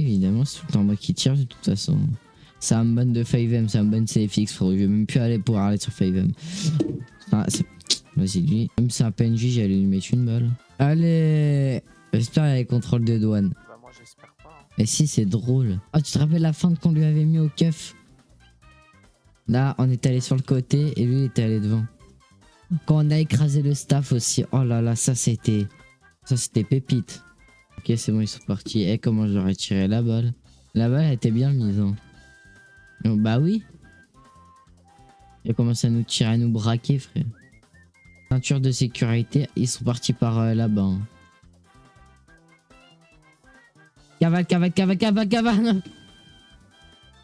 évidemment, c'est tout le temps moi qui tire de toute façon. Ça me bonne de 5M, ça me bonne CFX, frérot. Je vais même plus aller pouvoir aller sur 5M. Vas-y, lui. Même si c'est un PNJ, j'allais lui mettre une balle. Allez. J'espère qu'il y a les contrôles de douane. Bah moi j'espère pas. Hein. Mais si, c'est drôle. Oh, tu te rappelles la feinte qu'on lui avait mis au keuf? Là, on est allé sur le côté et lui, il était allé devant. Quand on a écrasé le staff aussi. Oh là là, ça c'était pépite. Ok, c'est bon, ils sont partis. Eh, comment j'aurais tiré la balle? La balle, elle était bien mise. Hein. Oh, bah oui. Il a commencé à nous tirer, à nous braquer, frère. Ceinture de sécurité, ils sont partis par là-bas. Hein. Cavale, cavale, cavale, cavale, cavale.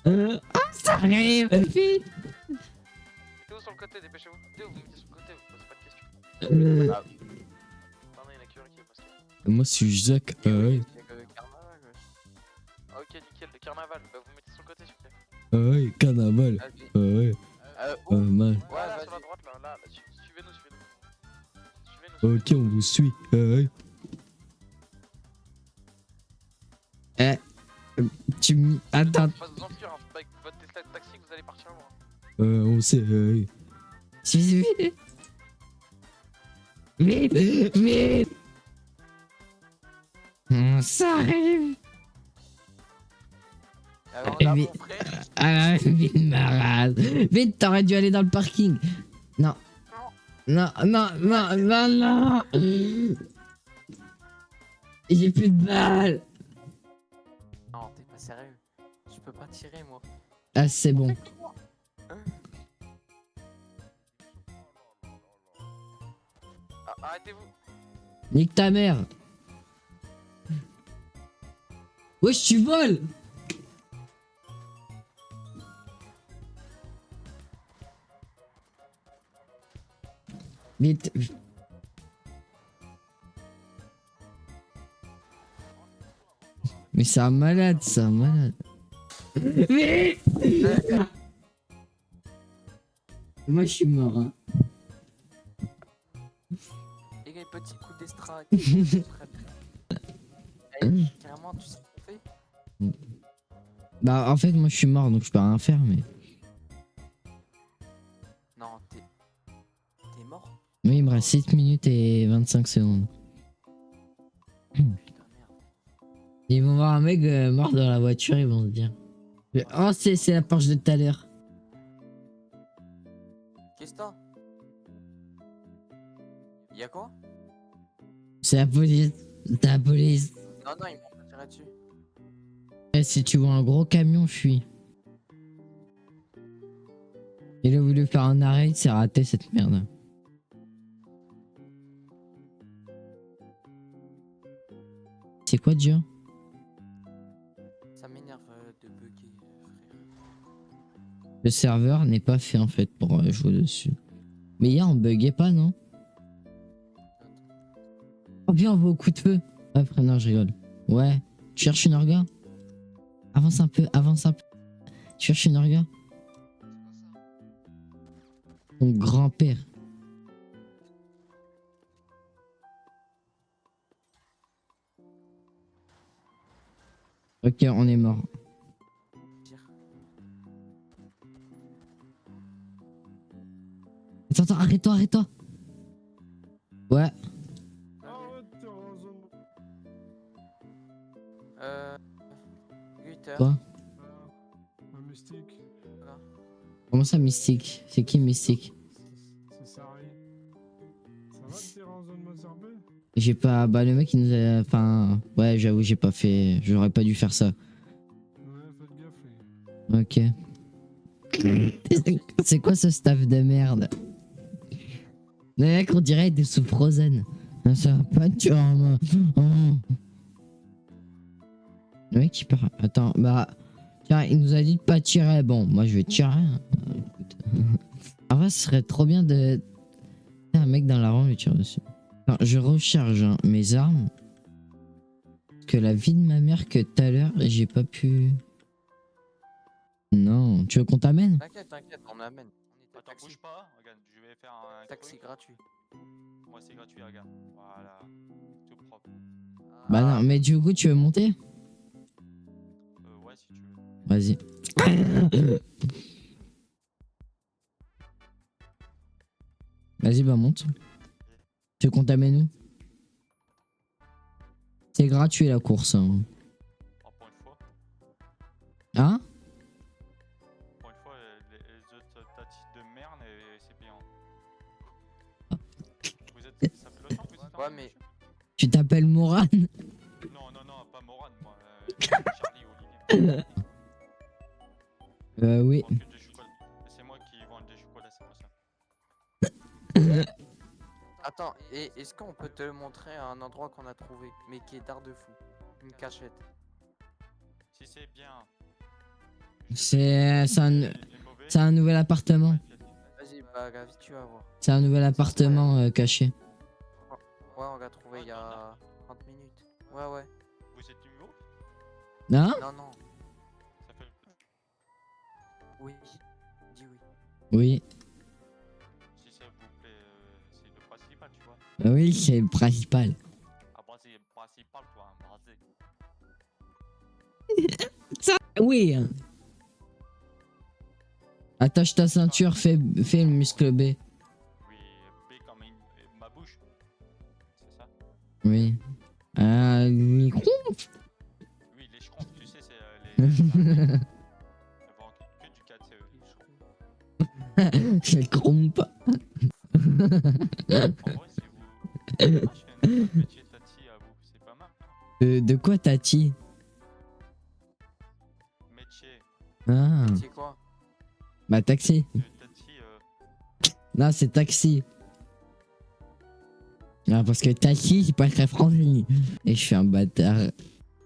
Ah, ça arrive. Vite. Mettez-vous sur le côté, dépêchez-vous. Vous mettez sur le côté, vous posez pas de questions. Ah oui. Pardon, il y en a qui est masqué. Moi, c'est Jacques. Ouais. Carnaval, ouais. Ok, nickel, le carnaval. Bah vous mettez sur le côté, s'il vous plaît. Ouais, carnaval. Ouais. Où Mal. Ouais, là, sur la droite, là. Suivez-nous, suivez-nous. Ok, on vous suit. Attends. Faut vous enfuir, hein. Faut pas avec votre Tesla de taxi que vous allez partir loin. On sait. Vite. Vite. Ça arrive. Alors là, Vite. mon frère. Ah, vite, marade. Vite, t'aurais dû aller dans le parking. Non. Non. J'ai plus de balles. Non, t'es pas sérieux. Je peux pas tirer, moi. Ah, c'est bon. Ah, arrêtez-vous. Nique ta mère. Wesh, tu voles. Vite. Mais c'est un malade, Vite. Moi, je suis mort. Hein. Les gars, petit coup d'extra. Carrément, tu sais ce qu'on fait? Bah, en fait, moi, je suis mort, donc je peux rien faire, mais... Non, t'es mort? Oui, il me reste 7 minutes et 25 secondes. Putain, merde. Ils vont voir un mec mort dans la voiture, ils vont se dire... Oh, c'est la Porsche de tout à l'heure. Qu'est-ce que t'as? Y'a quoi? C'est la police. C'est la police. Non, ils m'ont pas tiré dessus. Eh, si tu vois un gros camion, fuis. Il a voulu faire un arrêt, il s'est raté cette merde. C'est quoi déjà? Ça m'énerve de bugger, frère. Le serveur n'est pas fait en fait pour jouer dessus. Mais hier on buguait pas, non? Oh viens, on va au coup de feu. Ouais frère, non je rigole. Ouais. Tu cherches une orga? Avance un peu. Tu cherches une orga? Mon grand-père. Ok, on est mort. Attends, arrête-toi. Ouais. 8 heures. Quoi? Un mystique. Voilà. Comment ça, Mystique? C'est qui Mystique? C'est Sari. Ça va de tirer en zone Mozarbe? J'ai pas... Bah le mec il nous a... Enfin... Ouais j'avoue j'ai pas fait... J'aurais pas dû faire ça. Ouais, faites gaffe. Ok. C'est quoi ce staff de merde? Le mec on dirait des sous Frozen. Ça va pas tu vois. Le mec il part... Attends bah... Tiens il nous a dit de pas tirer. Bon moi je vais tirer. Hein. Écoute. En vrai ce serait trop bien de... Un mec dans la rue lui tire dessus. Enfin, je recharge hein, mes armes. Parce que la vie de ma mère que tout à l'heure j'ai pas pu... Non, tu veux qu'on t'amène? T'inquiète, on amène. On est Attends, taxi. bouge pas, regarde, je vais faire un Taxi gratuit. Moi c'est gratuit, regarde. Voilà, tout propre. Bah non, mais du coup tu veux monter? Ouais, si tu veux. Vas-y. Vas-y, bah monte. Tu comptes t'amènes où? C'est gratuit la course. Hein? Oh, pour une fois. Hein? Pour une fois, les autres tatis de merde, c'est payant. Vous êtes. Ça fait longtemps que vous êtes Ouais, en mais- Tu t'appelles Moran? Non, non, non, pas Moran, moi. Charlie Olivier. Oui. Je vends que des chocolats. C'est moi qui vends des chocolats, c'est pour ça. Attends, et est-ce qu'on peut te montrer un endroit qu'on a trouvé, mais qui est d'art de fou? Une cachette. Si c'est bien. C'est un nouvel appartement. Vas-y, bah, vite, tu vas voir. C'est un nouvel appartement caché. Ouais, on l'a trouvé il y a 30 minutes. Ouais, ouais. Vous êtes numéro? Hein? Non, non. Ça fait. Oui. Dis oui. Oui. Si ça vous plaît, c'est le principal, tu vois. Oui, c'est le principal. Ah, bah, c'est le principal, toi, hein, vas-y. Oui. Attache ta ceinture, fais le muscle B. Oui, B comme ma bouche. C'est ça? Oui. Micro. Oui, les schtroumpfs, tu sais, c'est les. Elles vendent que du 4 CE. Je le crompe pas. En vrai, si vous. Ah, je fais un métier de tati à vous, c'est pas mal. De quoi, Tati? Métier Ah. C'est quoi? Bah, taxi. de tati, Non, c'est taxi. Ah, parce que taxi, c'est pas très français. Et je suis un bâtard.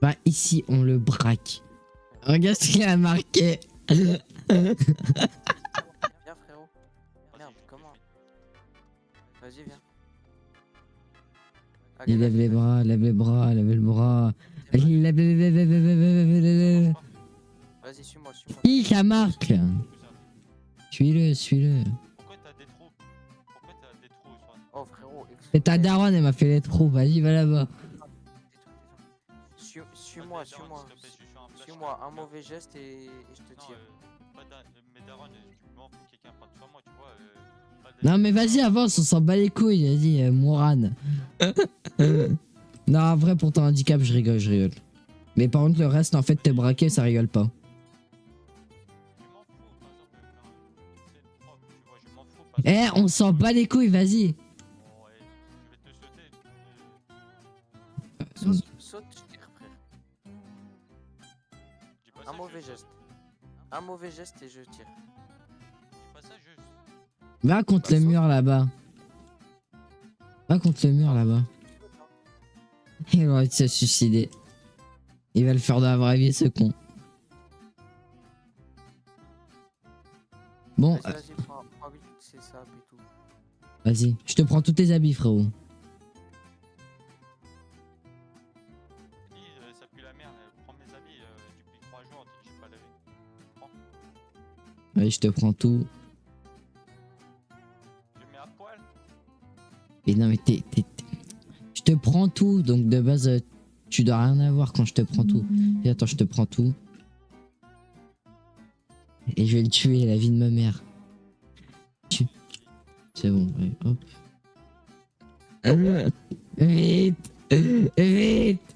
Bah, ici, on le braque. Regarde ce qu'il a marqué. Viens, frérot. Merde, comment? Vas-y, viens. Allez, Il lève vas-y, les vas-y. bras, lève les bras, lève le bras. C'est vrai. Lève, lève. Vas-y, suis-moi, suis-moi. Hi, ça marque. Suis-le. Pourquoi t'as des trous? Pourquoi t'as des trous sur Oh, frérot, C'est ta daronne, elle m'a fait les trous. Vas-y, va là-bas. Suis-moi, suis-moi. Suis-moi, un mauvais geste et je te Non, tire. pas mais Daron, je m'en fous, quelqu'un prend sur moi, tu vois. Pas de- Non, mais vas-y, avance, on s'en bat les couilles. Vas-y, Moran. Non, en vrai, pour ton handicap, je rigole. Mais par contre, le reste, en fait, t'es braqué, ça rigole pas. Je m'en fous, par exemple, quand c'est propre, tu vois, je m'en fous. Par Eh, exemple, on s'en bat les couilles, vas-y. bon, ouais, je vais te sauter. Saute, je tire, frère. Dis pas Un ça, mauvais je geste. saute. Un mauvais geste et je tire. Dis pas ça, juste. Va contre le mur là-bas. Va contre le mur là-bas. Il va se suicider. Il va le faire dans la vraie vie, ce con. Bon, Vas-y, prends vite, c'est ça, et tout. vas-y. Je te prends tous tes habits, frérot. Dis, ça pue la merde, prends mes habits, depuis 3 jours, j'ai pas lavé. Prends. Allez, je te prends tout. Je mets à poil. Et non, mais je te prends tout. Donc, de base, tu dois rien avoir quand je te prends tout. Et attends, je te prends tout. Et je vais le tuer, la vie de ma mère. C'est bon, ouais, hop. Vite.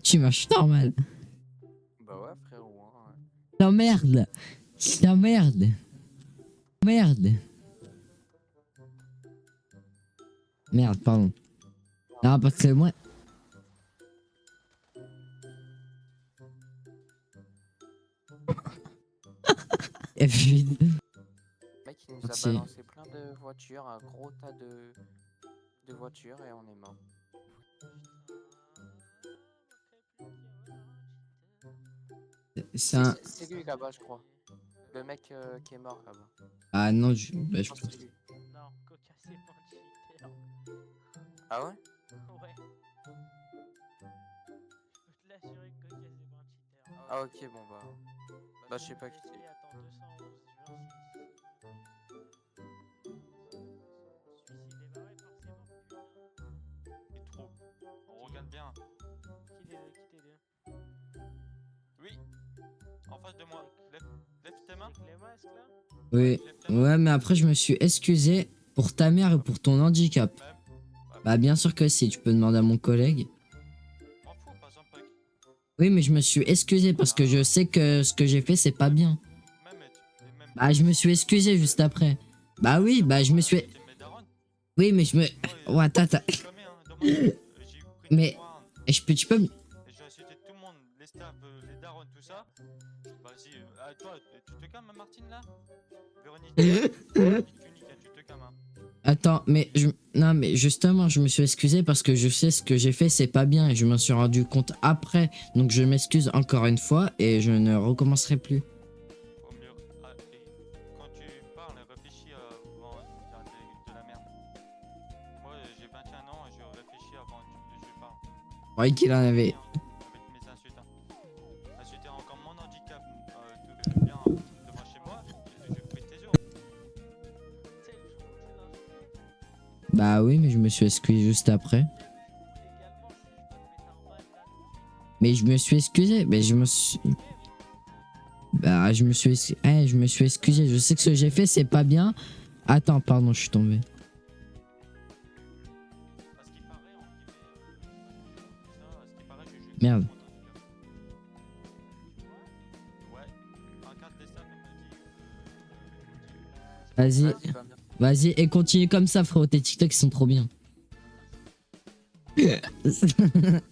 Tu marches normal. Bah ouais, frérot. Hein. T'emmerdes. Merde, pardon. Non, parce que moi... F8. Mec, il nous a Merci. balancé plein de voitures, un gros tas de voitures et on est mort. C'est un... C'est lui là-bas, je crois. Le mec qui est mort là-bas. Ah non, Je pense que c'est lui. Non, Coca c'est mon cheater. Ah ouais? Ouais. Je peux te l'assurer que Coca c'est mon cheater. Ah ok, bon bah. Bah, je sais pas qui c'est. Attends, 211, tu vois. Suicide est barré forcément. Et trop. On regarde bien. Qu'il est Oui. En face de moi. Lève tes mains. Avec les masques là. Oui. Lève tes mains. Ouais, mais après, je me suis excusé pour ta mère et pour ton handicap. Même. Bah, bien sûr que si, tu peux demander à mon collègue. M'en fous, par exemple. Oui, mais je me suis excusé parce que je sais que ce que j'ai fait, c'est pas bien. Même. Bah, je me suis excusé juste après. Bah oui, bah, je me suis. C'était mes darons. Oui, mais je me. Moi, Ouais, attends. j'ai commis, hein, demande, j'ai pris Mais- des points, Tu peux me. et j'ai insulté tout le monde, les staffs, les darons, tout ça. Vas-y, toi, tu te calmes, Martine, là? Véronique, tu niques, tu te calmes, hein. Attends, mais je. Non, mais justement, je me suis excusé parce que je sais ce que j'ai fait, c'est pas bien et je m'en suis rendu compte après. Donc, je m'excuse encore une fois et je ne recommencerai plus. Faut mieux. Et quand tu parles, réfléchis avant de dire de la merde. Moi, j'ai 21 ans et je réfléchis avant que je parle. Ouais, qu'il en avait. Avec mes insultes. Insulter encore mon handicap, tout bien devant chez moi, je prie tes yeux. Tu sais, le jour où tu l'insultes, Bah oui, mais je me suis excusé juste après. légalement, si je dois te mettre un balle là. Mais je me suis excusé. Mais je me suis. Bah, je me suis excusé. Je sais que ce que j'ai fait, c'est pas bien. Attends, pardon, je suis tombé. Parce qu'il paraît, ce qui paraît, je joue Merde. contre mon handicap. Ouais, un carte des staffs, elle m'a dit. Vas-y, vas-y, et continue comme ça, frérot. Tes TikTok, ils sont trop bien.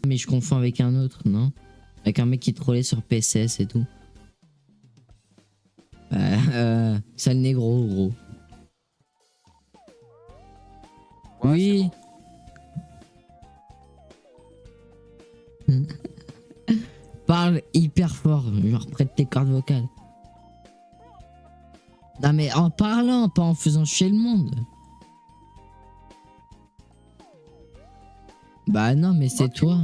Mais je confonds avec un autre, non? Avec un mec qui trollait sur PSS et tout. Sale négro, gros. Oui. Parle hyper fort, genre près de tes cordes vocales. Non mais en parlant, pas en faisant chier le monde. Bah non mais c'est toi.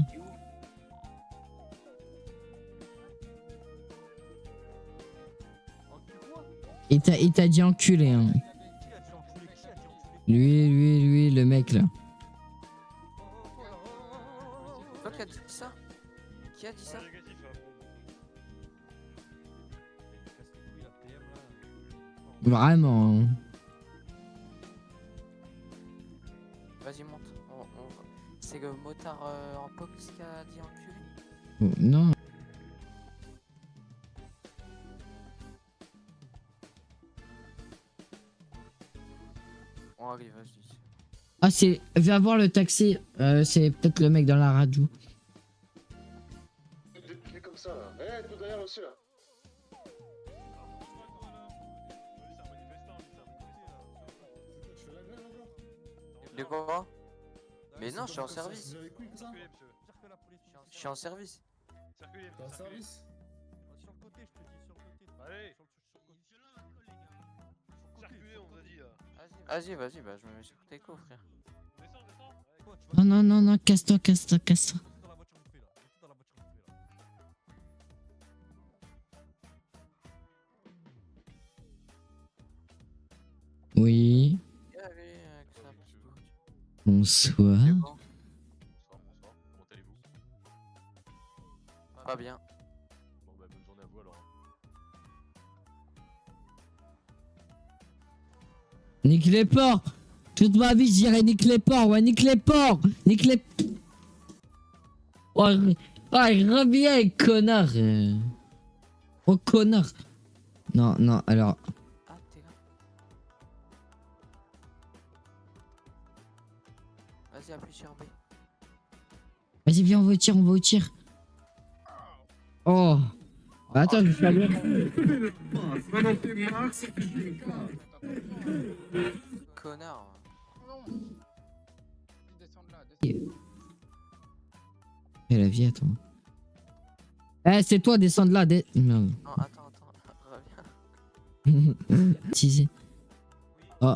Il t'a dit enculé hein. Lui, le mec là. Toi qui as dit ça? Qui a dit ça? Vraiment. Hein. Vas-y, monte. C'est le motard en box qui a dit enculé. Oh, non. On arrive, vas-y. Ah c'est... Viens voir le taxi. C'est peut-être le mec dans la radio. Fais comme ça là. Eh, tout derrière aussi là. De quoi? Mais non, je suis en service. Je suis en service. T'es en service? Sur le côté, je te dis, sur le côté. Allez. Sur le côté. Circuler, on vous a dit là. Vas-y, bah je me mets sur tes coups, frère. Non, non, non, non, casse-toi, casse-toi, casse-toi. Oui, Allez, avec ça, petit bout. bonsoir. C'est bon. Bonsoir, comment allez-vous? Pas bien. Bon bah bonne journée à vous alors. Nique les porcs. Toute ma vie, je dirais nique les porcs. Ouais, nique les porcs. Nique les... Oh, reviens, connard. Oh, connard. Non, non, alors... Ah, t'es là. Vas-y, appuie sur B. Vas-y, viens, on va au tir, on va au tir. Oh. Bah, attends, je vais faire le... Connard. Eh, la vie, attends. Eh, c'est toi, descends de là. Non. Non, attends, reviens. Teasé. Oh.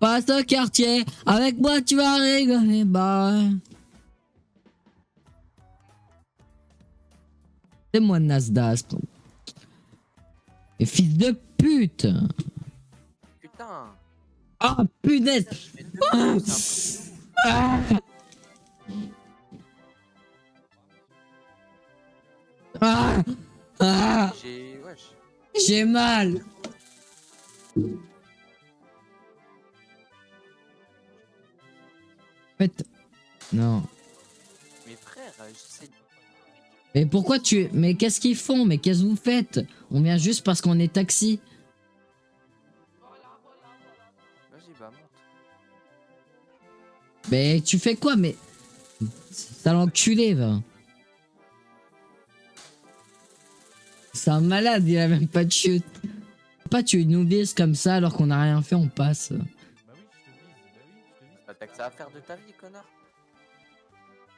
Passe au quartier, avec moi tu vas rigoler, bah. C'est moi Nasdaq. Et fils de pute. Putain. Ah punaise. Mais deux coups, c'est un truc. Ah. Ah. Ah, J'ai. Wesh. j'ai mal. En fait, non. Mais frère, j'essaie. Mais pourquoi tu... Mais qu'est-ce qu'ils font? Mais qu'est-ce que vous faites? On vient juste parce qu'on est taxi. Vas-y, bah monte. Mais tu fais quoi? Mais... Ça l'enculé, va. C'est un malade, il a même pas de chute. Pas tu nous vises comme ça alors qu'on a rien fait, on passe. Bah oui, je te vise. Bah t'as que ça à faire de ta vie, connard.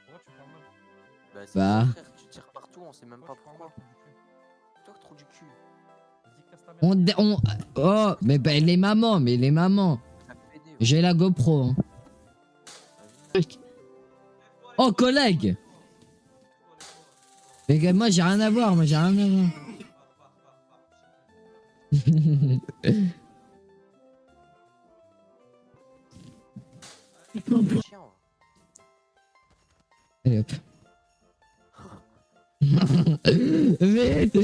Pourquoi tu parles mal? Bah c'est Bah. ça, frère, tu tires partout, on sait même pas pourquoi. Toi, trou du cul. Vas-y, casse ta mère. On... Oh, mais ben les mamans, mais les mamans. Ça fait des- J'ai la GoPro. Hein. Oh, collègue. Mais gars, moi j'ai rien à voir, moi j'ai rien à voir. Chien, va. Allez hop. Vite.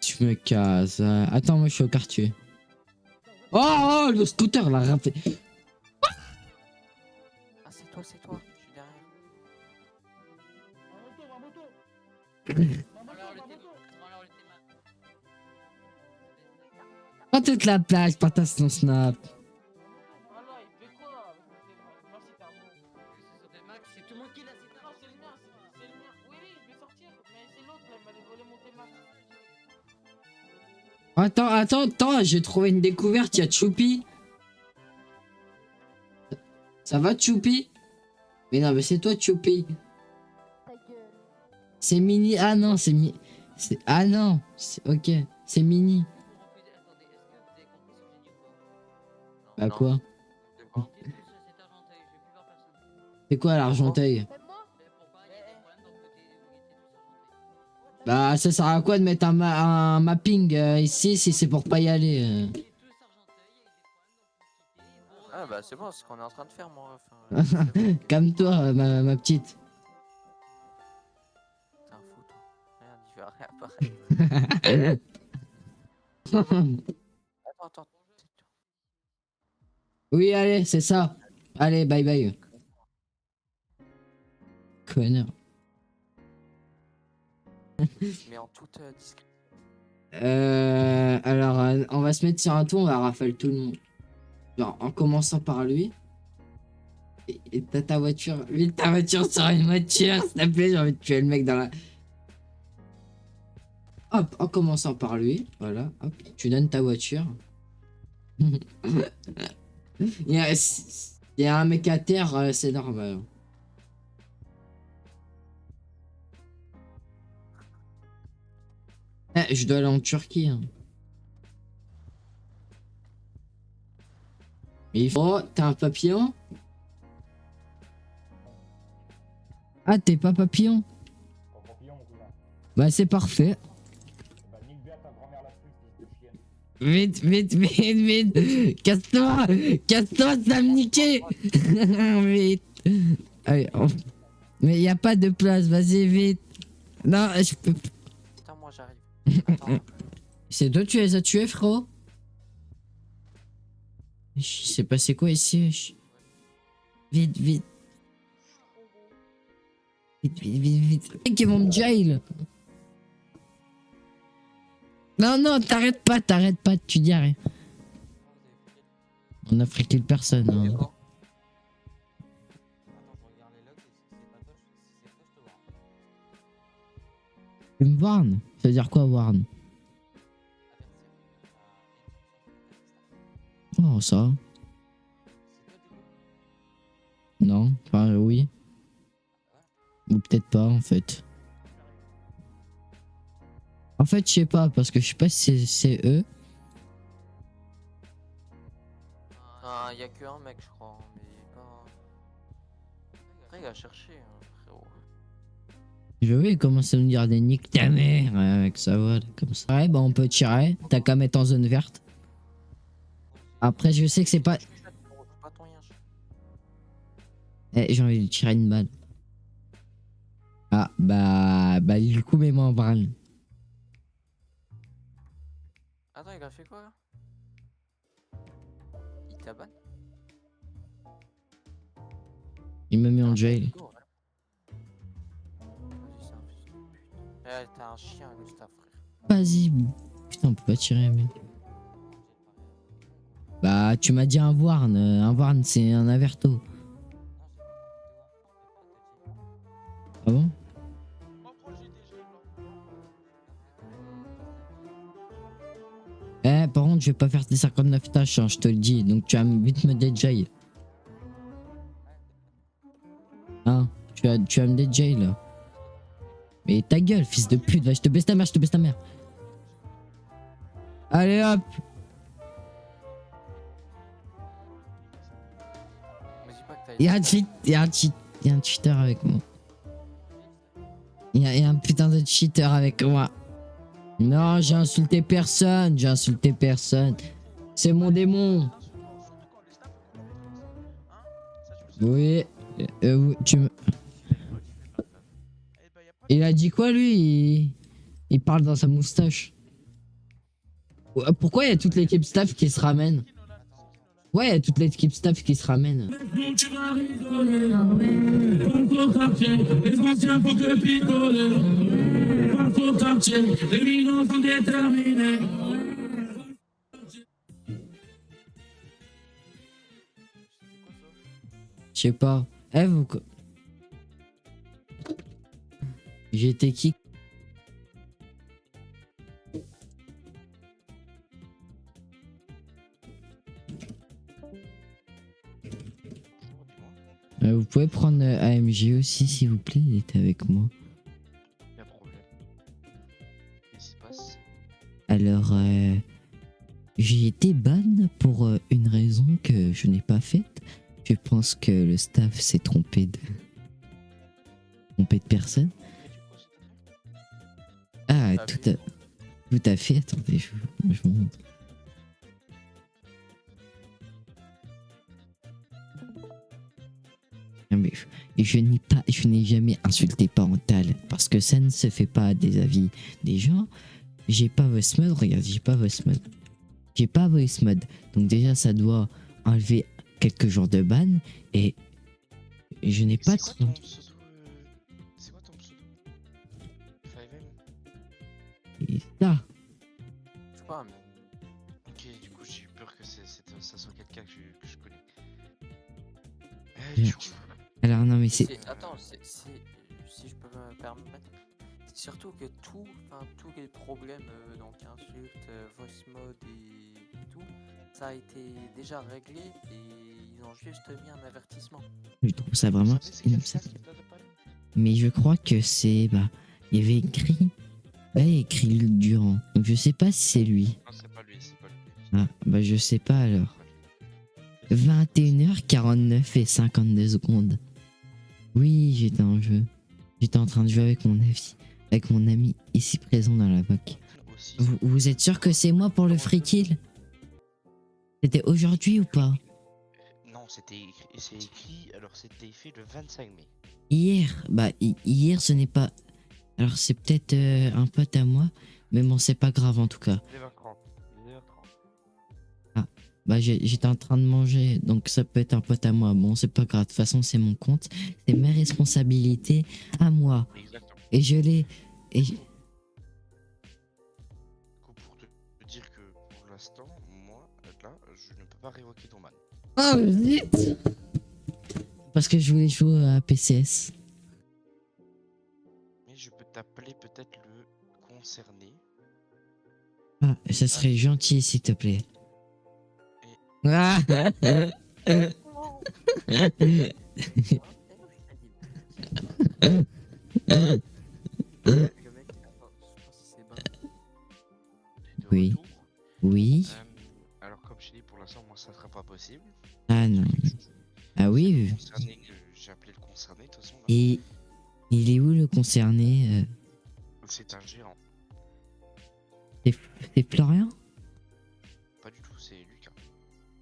Tu me casses. Attends, moi je suis au quartier. Oh, oh, le scooter l'a raflé. Ah, c'est toi, je suis derrière. Prends toute la plage, partage ton snap. Voilà, il fait quoi avec mon téléphone? Merci, t'es un bon. C'est tout le monde qui l'a, Non, c'est le mien, c'est le mien. Oui, oui, je vais sortir, mais c'est l'autre là, il m'a volé mon T-Max. Attends, j'ai trouvé une découverte, il y a Choupi. Ça va Choupi? Mais non, mais c'est toi Choupi. C'est Mini, ah non, c'est Mi... Ah non, ok, c'est Mini. Bah Non. quoi? C'est bon. C'est quoi l'Argenteuil? Bah ça sert à quoi de mettre un mapping ici si c'est pour pas y aller Ah, bah c'est bon, c'est ce qu'on est en train de faire, moi. Enfin, c'est bon. Calme-toi ma petite. T'es un fou, toi. Merde, il va réapparaître. Attends. Oui allez, c'est ça. Allez, bye bye. Connard. Mais en toute discrétion. Alors, on va se mettre sur un tour, on va rafale tout le monde. Genre, en commençant par lui. Et t'as ta voiture. Vite, ta voiture sur une voiture, s'il te plaît, j'ai envie de tuer le mec dans la... Hop, en commençant par lui, voilà, hop, tu donnes ta voiture. il, y a, il y a un mec à terre, c'est normal. Eh, je dois aller en Turquie. Hein. Oh, t'as un papillon? Ah, t'es pas papillon? Bah, c'est parfait. Vite. Casse-toi, ça me niquait. Vite. Allez, mais y a pas de place, vas-y, vite. Non, je peux... Putain, moi j'arrive. Attends. C'est toi tu les as tués, frérot? Il s'est passé quoi ici? Vite. Vite. Ils vont me jail. Non, t'arrêtes pas, tu dis rien. On a friqué personne. Hein. Attends, je regarde les logs et si c'est pas toi, si c'est toi, je te vois. Tu me warn? Ça veut dire quoi, warn? Oh, ça. Non, enfin, oui. Ou peut-être pas, en fait. En fait, je sais pas, parce que je sais pas si c'est eux. Ah, y a que un mec, je crois, mais pas. Après, il a cherché, hein, frérot. Je vais il commence à nous dire des niques ta mère avec sa voix là, comme ça. Ouais, bah on peut tirer. T'as qu'à mettre en zone verte. Après, je sais que c'est pas. Pas ton yinche. Eh, j'ai envie de tirer une balle. Ah, bah du coup, mets-moi en branle. Attends, il a fait quoi là? Il t'abonne? Il me met en jail. Vas-y, c'est un fils de pute. Eh, t'as un chien, Gustave, frère. Vas-y. Putain, on peut pas tirer, mais. Bah, tu m'as dit un Warn. Un Warn, c'est un Averto. Ah bon? Eh, par contre, je vais pas faire tes 59 tâches, hein, je te le dis. Donc, tu vas vite me DJ. Hein? Tu vas me DJ là. Mais ta gueule, fils de pute, va, je te baisse ta mère, je te baisse ta mère. Allez hop! Me dis pas que t'as Y'a un cheat, y'a un cheater avec moi. Y'a un putain de cheater avec moi. Non, j'ai insulté personne, C'est mon démon. Oui, tu me... Il a dit quoi lui? Il parle dans sa moustache. Ouais, pourquoi il y a toute l'équipe staff qui se ramène? Ouais, il y a toute l'équipe staff qui se ramène. Tu vas rigoler, parle au quartier, les anciens faut que picoler. Parle au quartier, les migrants sont déterminés. Je sais pas. Eh, vous... J'étais qui? Vous pouvez prendre AMG aussi, s'il vous plaît, il était avec moi. Y'a problème. Qu'est-ce qui se passe? Alors, j'ai été ban pour une raison que je n'ai pas faite. Je pense que le staff s'est trompé de personne. Ah, tout à fait. Attendez, je vous montre. Non, mais je n'ai jamais insulté parental parce que ça ne se fait pas des avis des gens. J'ai pas voice mode, regarde, j'ai pas voice mode. Donc déjà ça doit enlever quelques jours de ban et je n'ai pas C'est quoi ton pseudo? 5M? Et ça. Je sais pas, mais. Ok, du coup j'ai eu peur que ça soit quelqu'un que je connais. Bien. Du coup, Alors non mais c'est Attends, si je peux me permettre, c'est surtout que tous les problèmes, donc insultes, voice mode et tout, ça a été déjà réglé et ils ont juste mis un avertissement. je trouve ça vraiment c'est quel inacceptable. staff qui t'a pas lu? Mais je crois que c'est il y avait écrit Luc Durand. Donc je sais pas si c'est lui. Non, c'est pas lui. Ah bah je sais pas alors. 21h49 et 52 secondes. Oui, j'étais en jeu. J'étais en train de jouer avec mon ami ici présent dans la VOC. Aussi, Vous êtes sûr que c'est moi pour le free kill? C'était aujourd'hui ou pas? Non, c'est écrit, alors c'était fait le 25 mai. Hier, hier ce n'est pas... Alors c'est peut-être un pote à moi, mais bon c'est pas grave en tout cas. 9h30. Bah j'étais en train de manger, donc ça peut être un pote à moi. Bon c'est pas grave, de toute façon c'est mon compte, c'est mes responsabilités à moi. Exactement. Et je l'ai... Et... Du coup, pour te dire que pour l'instant, moi, là, je ne peux pas révoquer ton ban. Oh vite. Parce que je voulais jouer à PCS. Mais je peux t'appeler peut-être le concerné. Ah, ça serait gentil s'il te plaît. Ah. Oui. Oui. Alors, comme je t'ai dit, pour l'instant, moi, ça sera pas possible. Ah non. Ah oui. Le concerné que j'ai appelé le concerné, de toute façon. Là. Et il est où le concerné. C'est un gérant. C'est Florian? Pas du tout, c'est Lucas.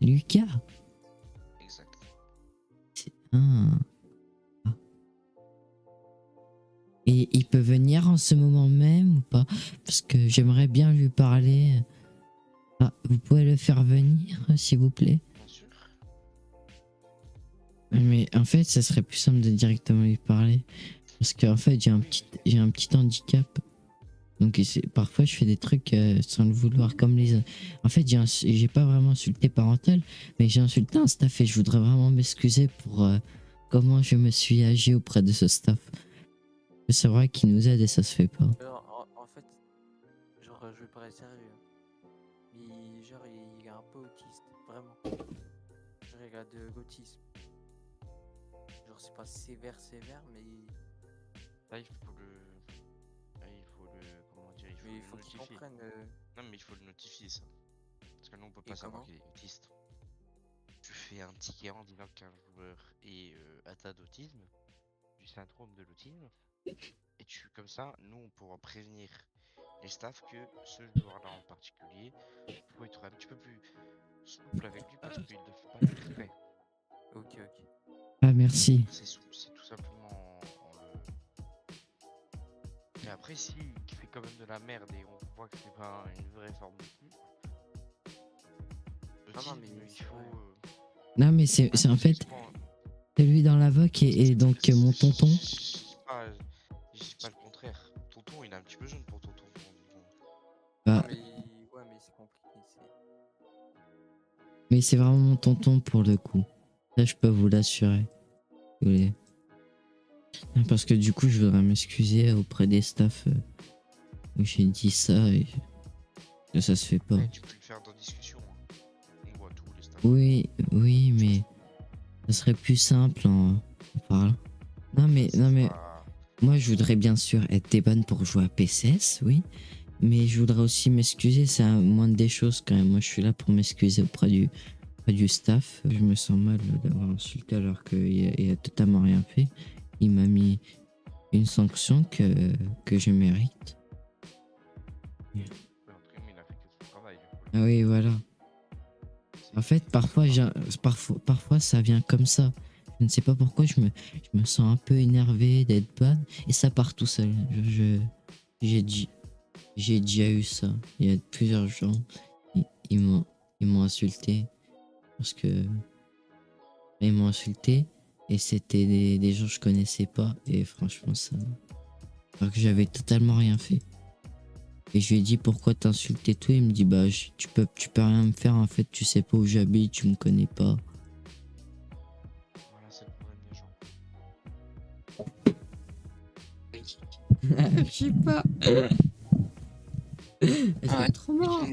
Lucas? Exact. Ah. Et il peut venir en ce moment même ou pas? Parce que j'aimerais bien lui parler. Ah, vous pouvez le faire venir, s'il vous plaît? Bien sûr. Mais en fait, ça serait plus simple de directement lui parler. Parce qu'en fait, j'ai un petit handicap. Donc parfois, je fais des trucs sans le vouloir. Comme les... En fait, j'ai pas vraiment insulté parental, mais j'ai insulté un staff et je voudrais vraiment m'excuser pour comment je me suis agi auprès de ce staff. C'est vrai qu'il nous aide et ça se fait pas. En fait, genre, je vais paraître sérieux. Mais genre, il est un peu autiste, vraiment. Genre, il a de l'autisme. Genre, c'est pas sévère, mais Là, il faut le. Là, il faut le. Comment dire? Il faut il le faut qu'il notifier. comprenne. Non, mais il faut le notifier, ça. Parce que nous, on peut Et pas savoir comment? qu'il est autiste. Tu fais un ticket en disant qu'un joueur est atteint d'autisme, du syndrome de l'autisme. Et comme ça, nous, on pourra prévenir les staffs que ce joueur-là en particulier, faut être un petit peu plus souple avec lui parce qu'il ne fait pas exprès. Ok. Ah, merci. C'est tout simplement Et après, si il fait quand même de la merde et on voit que c'est pas une vraie forme de flux, Non, mais il faut. Non, mais c'est en fait celui dans la voc et donc mon tonton. Je dis pas le contraire. Tonton, il est un petit peu jeune pour tonton. Bah, Mais c'est compliqué. mais c'est vraiment mon tonton pour le coup. Ça, je peux vous l'assurer. Si vous voulez. Parce que du coup, je voudrais m'excuser auprès des staffs où j'ai dit ça et que ça se fait pas. Ouais, tu peux le faire dans discussion. Hein. On voit tous les staffs. Oui, mais ça serait plus simple en parlant. Non, mais moi, je voudrais bien sûr être des bonnes pour jouer à PCS, oui. Mais je voudrais aussi m'excuser, c'est la moindre des choses quand même. Moi, je suis là pour m'excuser auprès du staff. Je me sens mal d'avoir insulté alors qu'il a totalement rien fait. Il m'a mis une sanction que je mérite. Ah oui, voilà. En fait, parfois ça vient comme ça. Je ne sais pas pourquoi je me sens un peu énervé d'être bad et ça part tout seul. J'ai déjà eu ça. Il y a plusieurs gens, ils m'ont insulté parce que ils m'ont insulté et c'était des gens que je connaissais pas et franchement ça, alors que j'avais totalement rien fait. Et je lui ai dit pourquoi t'insultes et tout, il me dit bah tu peux rien me faire en fait, tu sais pas où j'habite, tu me connais pas. Voilà, c'est le problème des gens. Je sais pas. C'est trop marrant.